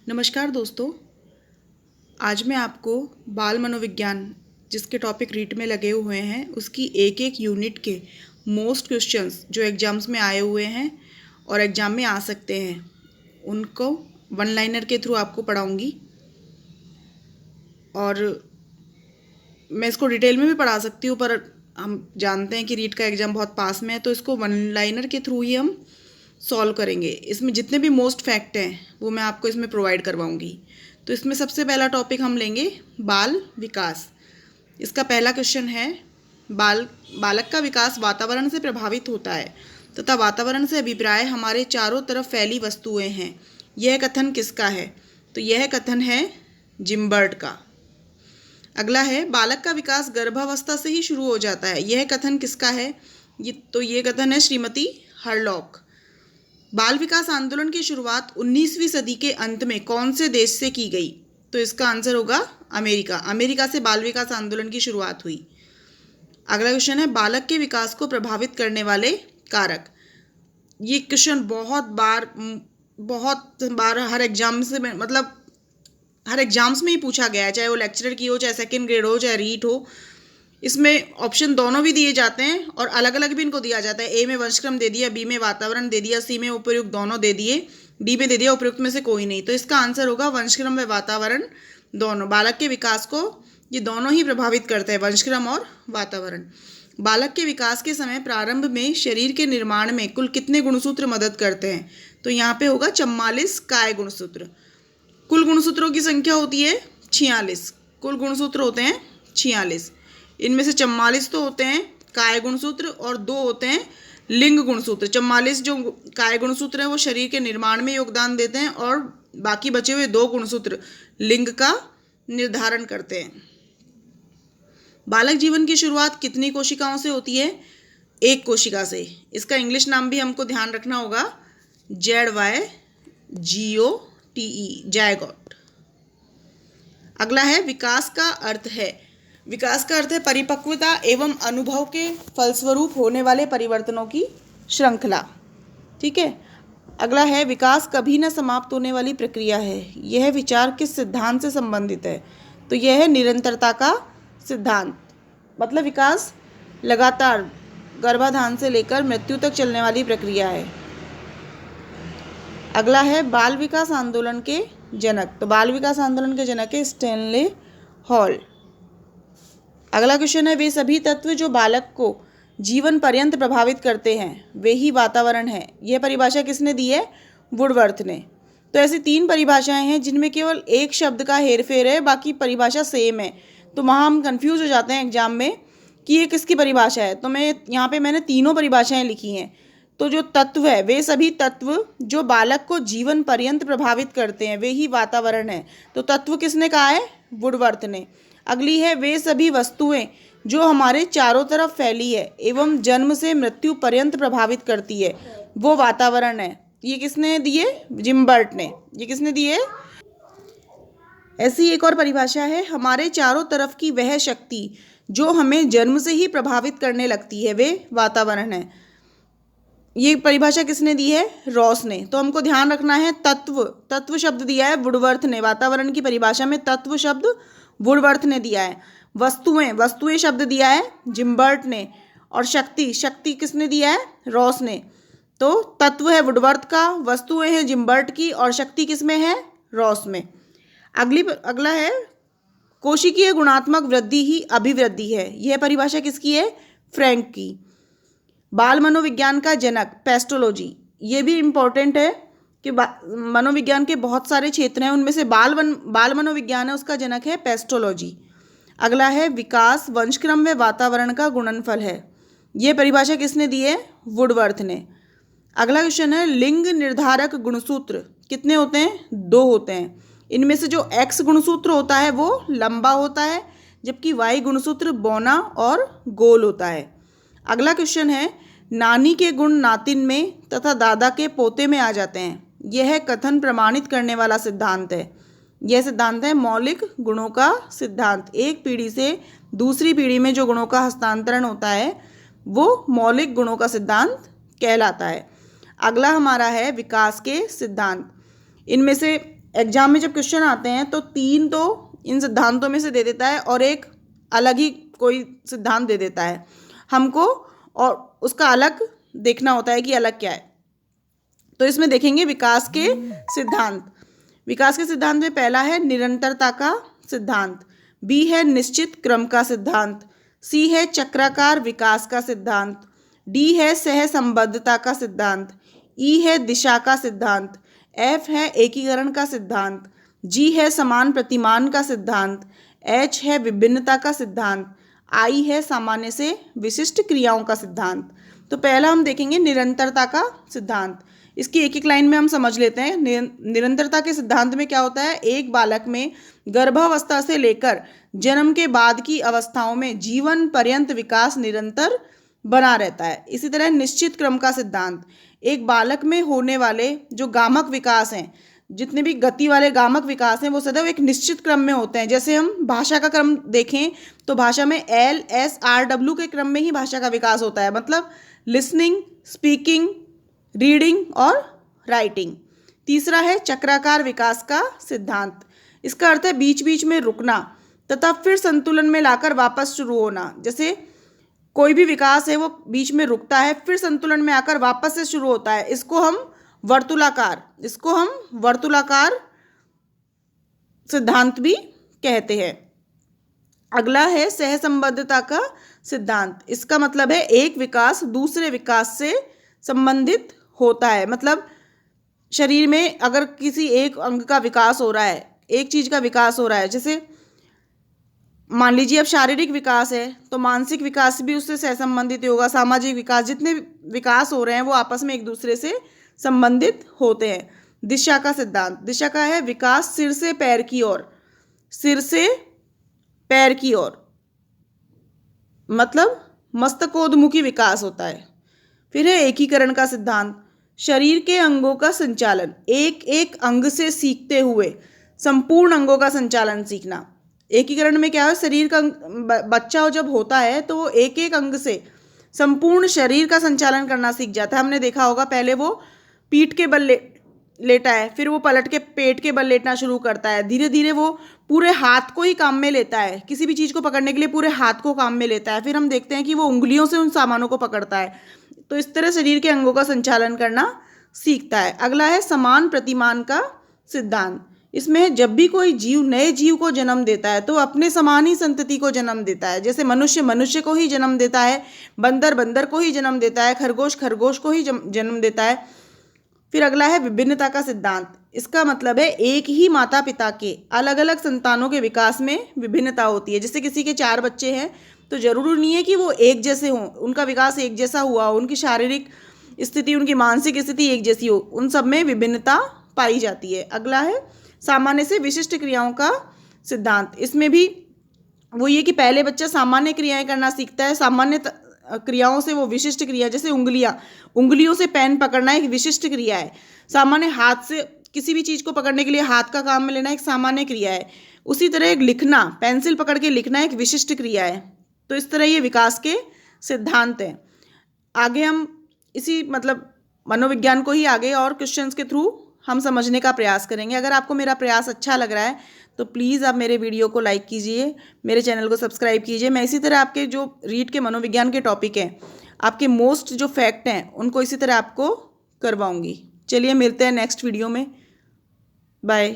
नमस्कार दोस्तों। आज मैं आपको बाल मनोविज्ञान जिसके टॉपिक रीट में लगे हुए हैं उसकी एक एक यूनिट के मोस्ट क्वेश्चंस जो एग्ज़ाम्स में आए हुए हैं और एग्ज़ाम में आ सकते हैं उनको वन लाइनर के थ्रू आपको पढ़ाऊंगी। और मैं इसको डिटेल में भी पढ़ा सकती हूँ, पर हम जानते हैं कि रीट का एग्ज़ाम बहुत पास में है, तो इसको वन लाइनर के थ्रू ही हम सॉल्व करेंगे। इसमें जितने भी मोस्ट फैक्ट हैं वो मैं आपको इसमें प्रोवाइड करवाऊंगी। तो इसमें सबसे पहला टॉपिक हम लेंगे बाल विकास। इसका पहला क्वेश्चन है, बालक का विकास वातावरण से प्रभावित होता है तथा वातावरण से अभिप्राय हमारे चारों तरफ फैली वस्तुएं हैं। यह कथन किसका है? तो यह कथन है जिम्बर्ट का। अगला है, बालक का विकास गर्भावस्था से ही शुरू हो जाता है। यह कथन किसका है? ये कथन है श्रीमती हरलॉक। बाल विकास आंदोलन की शुरुआत 19वीं सदी के अंत में कौन से देश से की गई? तो इसका आंसर होगा अमेरिका। अमेरिका से बाल विकास आंदोलन की शुरुआत हुई। अगला क्वेश्चन है, बालक के विकास को प्रभावित करने वाले कारक। ये क्वेश्चन बहुत बार हर एग्जाम से हर एग्जाम्स में ही पूछा गया है, चाहे वो लेक्चरर की हो, चाहे सेकेंड ग्रेड हो, चाहे रीट हो। इसमें ऑप्शन दोनों भी दिए जाते हैं और अलग अलग भी इनको दिया जाता है। ए में वंशक्रम दे दिया, बी में वातावरण दे दिया, सी में उपयुक्त दोनों दे दिए, डी में दे दिया उपयुक्त में से कोई नहीं। तो इसका आंसर होगा वंशक्रम व वातावरण दोनों। बालक के विकास को ये दोनों ही प्रभावित करते हैं, वंशक्रम और वातावरण। बालक के विकास के समय प्रारंभ में शरीर के निर्माण में कुल कितने गुणसूत्र मदद करते हैं? तो यहाँ पे होगा 44 काय गुणसूत्र। कुल गुणसूत्रों की संख्या होती है 46। कुल गुणसूत्र होते हैं 46। इनमें से 44 तो होते हैं काय गुणसूत्र और 2 होते हैं लिंग गुणसूत्र। 44 जो काय गुणसूत्र हैं वो शरीर के निर्माण में योगदान देते हैं और बाकी बचे हुए 2 गुणसूत्र लिंग का निर्धारण करते हैं। बालक जीवन की शुरुआत कितनी कोशिकाओं से होती है? 1 कोशिका से। इसका इंग्लिश नाम भी हमको ध्यान रखना होगा, ZYGOTE, जायगोट। अगला है, विकास का अर्थ है। विकास का अर्थ है परिपक्वता एवं अनुभव के फलस्वरूप होने वाले परिवर्तनों की श्रृंखला। ठीक है। अगला है, विकास कभी न समाप्त होने वाली प्रक्रिया है। यह विचार किस सिद्धांत से संबंधित है? तो यह है निरंतरता का सिद्धांत। मतलब विकास लगातार गर्भाधान से लेकर मृत्यु तक चलने वाली प्रक्रिया है। अगला है, बाल विकास आंदोलन के जनक। तो बाल विकास आंदोलन के जनक है स्टैनले हॉल। अगला क्वेश्चन है, वे सभी तत्व जो बालक को जीवन पर्यंत प्रभावित करते हैं वे ही वातावरण है। यह परिभाषा किसने दी है? वुडवर्थ ने। तो ऐसी 3 परिभाषाएं हैं जिनमें केवल एक शब्द का हेरफेर है, बाकी परिभाषा सेम है। तो वहाँ हम कंफ्यूज हो जाते हैं एग्जाम में कि ये किसकी परिभाषा है। तो मैंने तीनों परिभाषाएं लिखी हैं। तो जो तत्व है, वे सभी तत्व जो बालक को जीवन पर्यंत प्रभावित करते हैं वे ही वातावरण है। तो तत्व किसने कहा है? वुडवर्थ ने। अगली है, वे सभी वस्तुएं जो हमारे चारों तरफ फैली है एवं जन्म से मृत्यु पर्यंत प्रभावित करती है वो वातावरण है। ये किसने दिए? जिम्बर्ट ने। ये किसने दिए? ऐसी एक और परिभाषा है, हमारे चारों तरफ की वह शक्ति जो हमें जन्म से ही प्रभावित करने लगती है वे वातावरण है। ये परिभाषा किसने दी है? रॉस ने। तो हमको ध्यान रखना है, तत्व शब्द दिया है वुडवर्थ ने। वातावरण की परिभाषा में तत्व शब्द वुडवर्थ ने दिया है। वस्तुएं शब्द दिया है जिम्बर्ट ने। और शक्ति किसने दिया है? रॉस ने। तो तत्व है वुडवर्थ का, वस्तुएं हैं जिम्बर्ट की और शक्ति किसमें है? रॉस में। अगला है, कोशिकीय गुणात्मक वृद्धि ही अभिवृद्धि है। यह परिभाषा किसकी है? फ्रैंक की। बाल मनोविज्ञान का जनक पेस्टोलॉजी। ये भी इम्पोर्टेंट है कि मनोविज्ञान के बहुत सारे क्षेत्र हैं, उनमें से बाल मनोविज्ञान है, उसका जनक है पेस्टोलॉजी। अगला है, विकास वंशक्रम व वातावरण का गुणनफल है। ये परिभाषा किसने दी है? वुडवर्थ ने। अगला क्वेश्चन है, लिंग निर्धारक गुणसूत्र कितने होते हैं? 2 होते हैं। इनमें से जो एक्स गुणसूत्र होता है वो लंबा होता है, जबकि वाई गुणसूत्र बौना और गोल होता है। अगला क्वेश्चन है, नानी के गुण नातिन में तथा दादा के पोते में आ जाते हैं। यह कथन प्रमाणित करने वाला सिद्धांत है। यह सिद्धांत है मौलिक गुणों का सिद्धांत। एक पीढ़ी से दूसरी पीढ़ी में जो गुणों का हस्तांतरण होता है वो मौलिक गुणों का सिद्धांत कहलाता है। अगला हमारा है विकास के सिद्धांत। इनमें से एग्जाम में जब क्वेश्चन आते हैं तो 3 तो इन सिद्धांतों में से दे देता है और एक अलग ही कोई सिद्धांत दे देता है हमको, और उसका अलग देखना होता है कि अलग क्या है। तो इसमें देखेंगे विकास के सिद्धांत। विकास के सिद्धांत में पहला है निरंतरता का सिद्धांत, बी है निश्चित क्रम का सिद्धांत, सी है चक्राकार विकास का सिद्धांत, डी है सहसंबद्धता का सिद्धांत, ई है दिशा का सिद्धांत, एफ है एकीकरण का सिद्धांत, जी है समान प्रतिमान का सिद्धांत, एच है विभिन्नता का सिद्धांत, आई है सामान्य से विशिष्ट क्रियाओं का सिद्धांत। तो पहला हम देखेंगे निरंतरता का सिद्धांत। इसकी एक एक लाइन में हम समझ लेते हैं। निरंतरता के सिद्धांत में क्या होता है, एक बालक में गर्भावस्था से लेकर जन्म के बाद की अवस्थाओं में जीवन पर्यंत विकास निरंतर बना रहता है। इसी तरह निश्चित क्रम का सिद्धांत, एक बालक में होने वाले जो गामक विकास हैं, जितने भी गति वाले गामक विकास हैं, वो सदैव एक निश्चित क्रम में होते हैं। जैसे हम भाषा का क्रम देखें तो भाषा में LSRW के क्रम में ही भाषा का विकास होता है, मतलब लिसनिंग, स्पीकिंग, रीडिंग और राइटिंग। तीसरा है चक्राकार विकास का सिद्धांत। इसका अर्थ है बीच बीच में रुकना तथा फिर संतुलन में लाकर वापस शुरू होना। जैसे कोई भी विकास है वो बीच में रुकता है, फिर संतुलन में आकर वापस से शुरू होता है। इसको हम वर्तुलाकार सिद्धांत भी कहते हैं। अगला है सहसंबद्धता का सिद्धांत। इसका मतलब है एक विकास दूसरे विकास से संबंधित होता है। मतलब शरीर में अगर किसी एक अंग का विकास हो रहा है, एक चीज का विकास हो रहा है, जैसे मान लीजिए अब शारीरिक विकास है तो मानसिक विकास भी उससे सहसंबंधित ही होगा। सामाजिक विकास, जितने विकास हो रहे हैं वो आपस में एक दूसरे से संबंधित होते हैं। दिशा का सिद्धांत, दिशा का है विकास सिर से पैर की ओर, सिर से पैर की ओर, मतलब मस्तकोन्मुखी विकास होता है। फिर है एकीकरण का सिद्धांत, शरीर के अंगों का संचालन, एक एक अंग से सीखते हुए संपूर्ण अंगों का संचालन सीखना। एकीकरण में क्या है, शरीर का बच्चा जब होता है तो वो एक एक अंग से संपूर्ण शरीर का संचालन करना सीख जाता है। हमने देखा होगा पहले वो पीठ के बल लेटा है, फिर वो पलट के पेट के बल लेटना शुरू करता है। धीरे धीरे वो पूरे हाथ को ही काम में लेता है, किसी भी चीज़ को पकड़ने के लिए पूरे हाथ को काम में लेता है। फिर हम देखते हैं कि वो उंगलियों से उन सामानों को पकड़ता है। तो इस तरह शरीर के अंगों का संचालन करना सीखता है। अगला है समान प्रतिमान का सिद्धांत। इसमें जब भी कोई जीव नए जीव को जन्म देता है तो अपने समान ही संतति को जन्म देता है। जैसे मनुष्य मनुष्य को ही जन्म देता है, बंदर बंदर को ही जन्म देता है, खरगोश खरगोश को ही जन्म देता है। फिर अगला है विभिन्नता का सिद्धांत। इसका मतलब है एक ही माता पिता के अलग अलग संतानों के विकास में विभिन्नता होती है। जैसे किसी के 4 बच्चे हैं तो जरूरी नहीं है कि वो एक जैसे हों, उनका विकास एक जैसा हुआ हो, उनकी शारीरिक स्थिति, उनकी मानसिक स्थिति एक जैसी हो, उन सब में विभिन्नता पाई जाती है। अगला है सामान्य से विशिष्ट क्रियाओं का सिद्धांत। इसमें भी वो ये कि पहले बच्चा सामान्य क्रियाएं करना सीखता है, सामान्य क्रियाओं से वो विशिष्ट क्रिया, जैसे उंगलियों से पेन पकड़ना एक विशिष्ट क्रिया है। सामान्य हाथ से किसी भी चीज़ को पकड़ने के लिए हाथ का काम में लेना एक सामान्य क्रिया है। उसी तरह एक लिखना, पेंसिल पकड़ के लिखना एक विशिष्ट क्रिया है। तो इस तरह ये विकास के सिद्धांत हैं। आगे हम इसी मतलब मनोविज्ञान को ही आगे और क्वेश्चंस के थ्रू हम समझने का प्रयास करेंगे। अगर आपको मेरा प्रयास अच्छा लग रहा है तो प्लीज़ आप मेरे वीडियो को लाइक कीजिए, मेरे चैनल को सब्सक्राइब कीजिए। मैं इसी तरह आपके जो रीड के मनोविज्ञान के टॉपिक हैं, आपके मोस्ट जो फैक्ट हैं, उनको इसी तरह आपको करवाऊंगी। चलिए मिलते हैं नेक्स्ट वीडियो में। बाय।